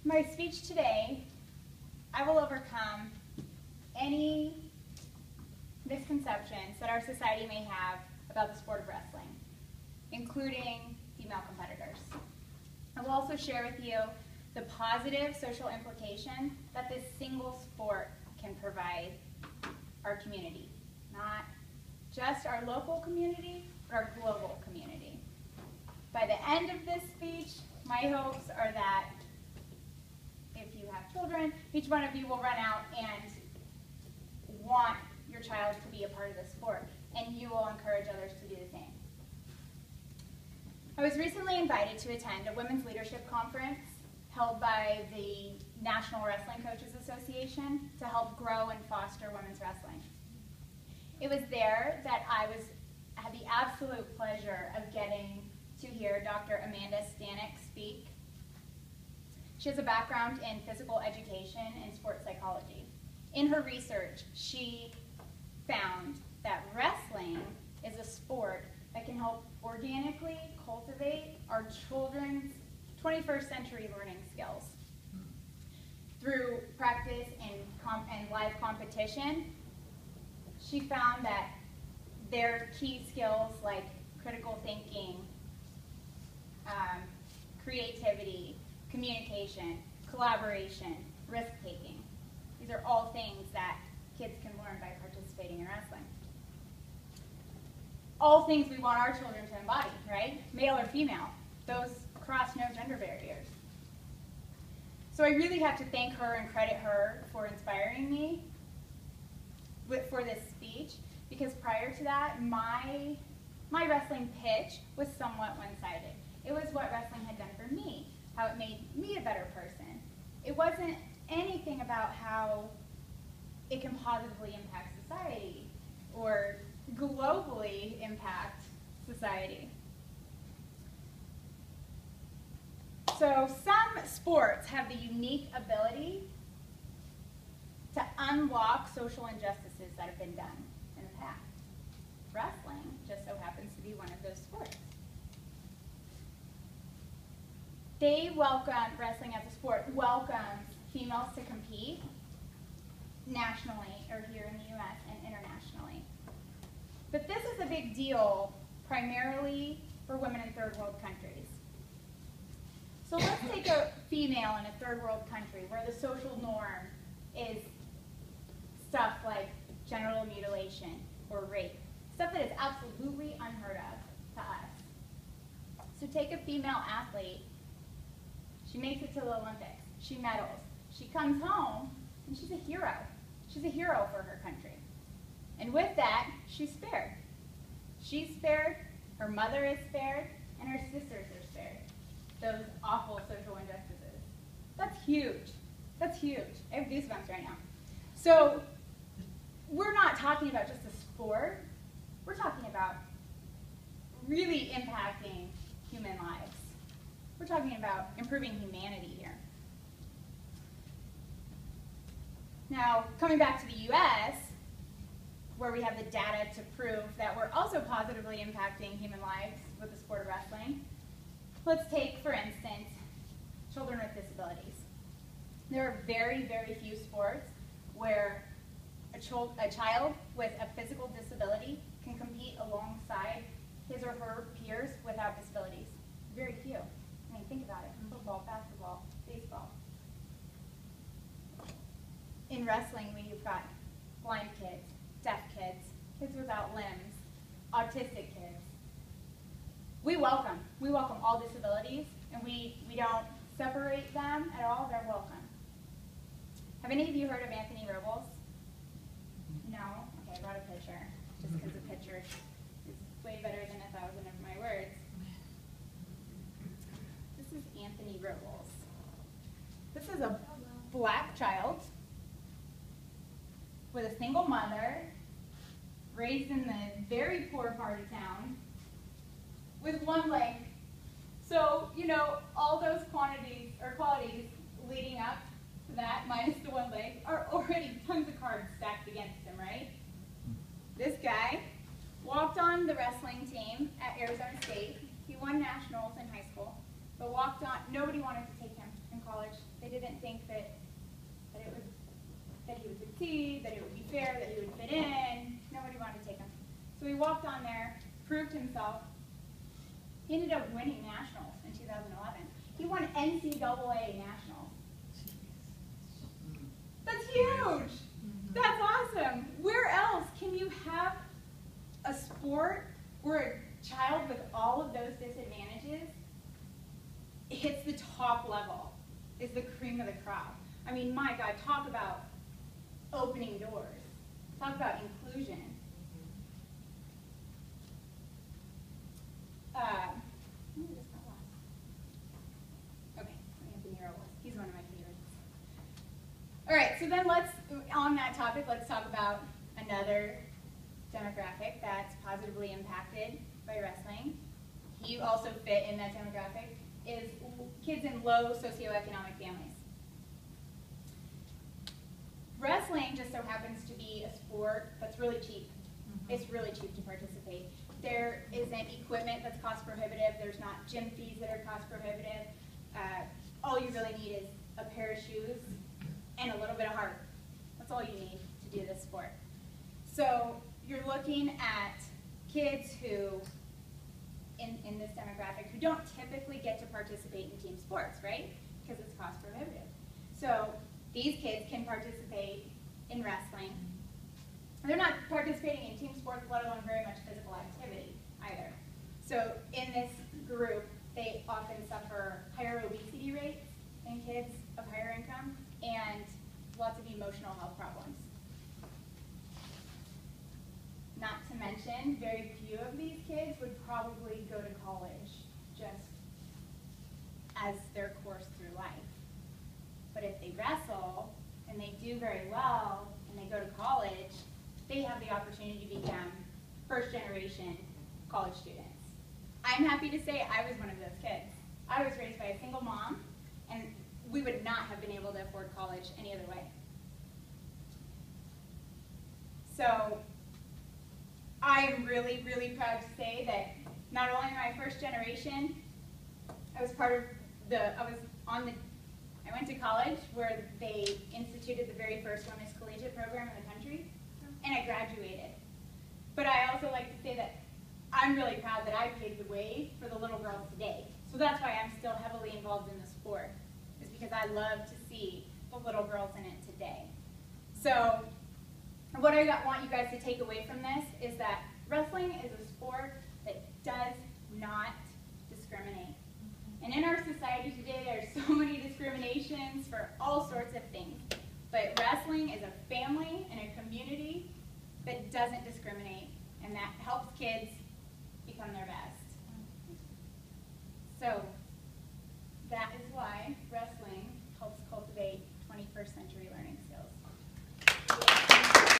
my speech today, I will overcome any misconceptions that our society may have about the sport of wrestling, including female competitors. I will also share with you the positive social implication that this single sport can provide our community, not just our local community, but our global community. By the end of this speech, my hopes are that if you have children, each one of you will run out and want your child to be a part of the sport, and you will encourage others to do the same. I was recently invited to attend a women's leadership conference held by the National Wrestling Coaches Association to help grow and foster women's wrestling. It was there that I had the absolute pleasure of getting to hear Dr. Amanda Stanec speak. She has a background in physical education and sports psychology. In her research, she found that wrestling is a sport that can help organically cultivate our children's 21st century learning skills. Through practice and live competition, she found that their key skills like critical thinking, creativity, communication, collaboration, risk-taking. These are all things that kids can learn by participating in wrestling. All things we want our children to embody, right? Male or female. Those cross no gender barriers. So I really have to thank her and credit her for inspiring me for this speech, because prior to that, my wrestling pitch was somewhat one-sided. It was what wrestling had done for me, how it made me a better person. It wasn't anything about how it can positively impact society or globally impact society. So some sports have the unique ability to unlock social injustices that have been done in the past. Wrestling just so happens to be one of those sports. Wrestling as a sport welcomes females to compete nationally or here in the US and internationally. But this is a big deal primarily for women in third world countries. So let's take a female in a third world country where the social norm is stuff like genital mutilation or rape, stuff that is absolutely unheard of to us. So take a female athlete. She makes it to the Olympics. She medals. She comes home, and she's a hero. She's a hero for her country. And with that, she's spared. She's spared, her mother is spared, and her sisters are spared. Those awful social injustices. That's huge. That's huge. I have goosebumps right now. So we're not talking about just a sport. We're talking about really impacting human lives. We're talking about improving humanity here. Now, coming back to the US, where we have the data to prove that we're also positively impacting human lives with the sport of wrestling, let's take, for instance, children with disabilities. There are very, very few sports where a child with a physical disability can compete alongside his or her peers without disabilities. Very few. I mean, think about it. Football, basketball, baseball. In wrestling, we've got blind kids, deaf kids, kids without limbs, autistic kids. We welcome all disabilities, and we don't separate them at all. They're welcome. Have any of you heard of Anthony Robles? No? Okay, I brought a picture, just because a picture is way better than 1,000 of my words. This is Anthony Robles. This is a black child with a single mother, raised in the very poor part of town, with one leg. So, you know, all those qualities leading up to that, minus the one leg, are already tons of cards stacked against him, right? This guy walked on the wrestling team at Arizona State. He won nationals in high school, but walked on. Nobody wanted to take him in college. They didn't think that he would succeed, that it would be fair, that he would fit in. Nobody wanted to take him. So he walked on there, proved himself. He ended up winning nationals in 2011. He won NCAA nationals. That's huge. That's awesome. Where else can you have a sport where a child with all of those disadvantages hits the top level, is the cream of the crop? I mean, my God, talk about opening doors. Talk about inclusion. Okay, Anthony Earl, he's one of my favorites. All right, so then on that topic, let's talk about another demographic that's positively impacted by wrestling. You also fit in that demographic, is kids in low socioeconomic families. Wrestling just so happens to be a sport that's really cheap. It's really cheap to participate. There isn't equipment that's cost prohibitive. There's not gym fees that are cost prohibitive. All you really need is a pair of shoes and a little bit of heart. That's all you need to do this sport. So you're looking at kids who, in this demographic, who don't typically get to participate in team sports, right? Because it's cost prohibitive. So these kids can participate in wrestling. They're not participating in team sports, let alone very much physical activity either. So in this group, they often suffer higher obesity rates than kids of higher income and lots of emotional health problems. Not to mention, very few of these kids would probably go to college just as their course through life. But if they wrestle and they do very well and they go to college, they have the opportunity to become first-generation college students. I'm happy to say I was one of those kids. I was raised by a single mom, and we would not have been able to afford college any other way. So I'm really, really proud to say that not only am I first generation, I went to college where they instituted the very first women's collegiate program in the country, and I graduated. But I also like to say that I'm really proud that I paved the way for the little girls today. So that's why I'm still heavily involved in the sport, is because I love to see the little girls in it today. So what I want you guys to take away from this is that wrestling is a sport that does not discriminate. And in our society today, there are so many discriminations for all sorts of things. But wrestling is a family and a community that doesn't discriminate, and that helps kids become their best. So that is why wrestling helps cultivate 21st century learning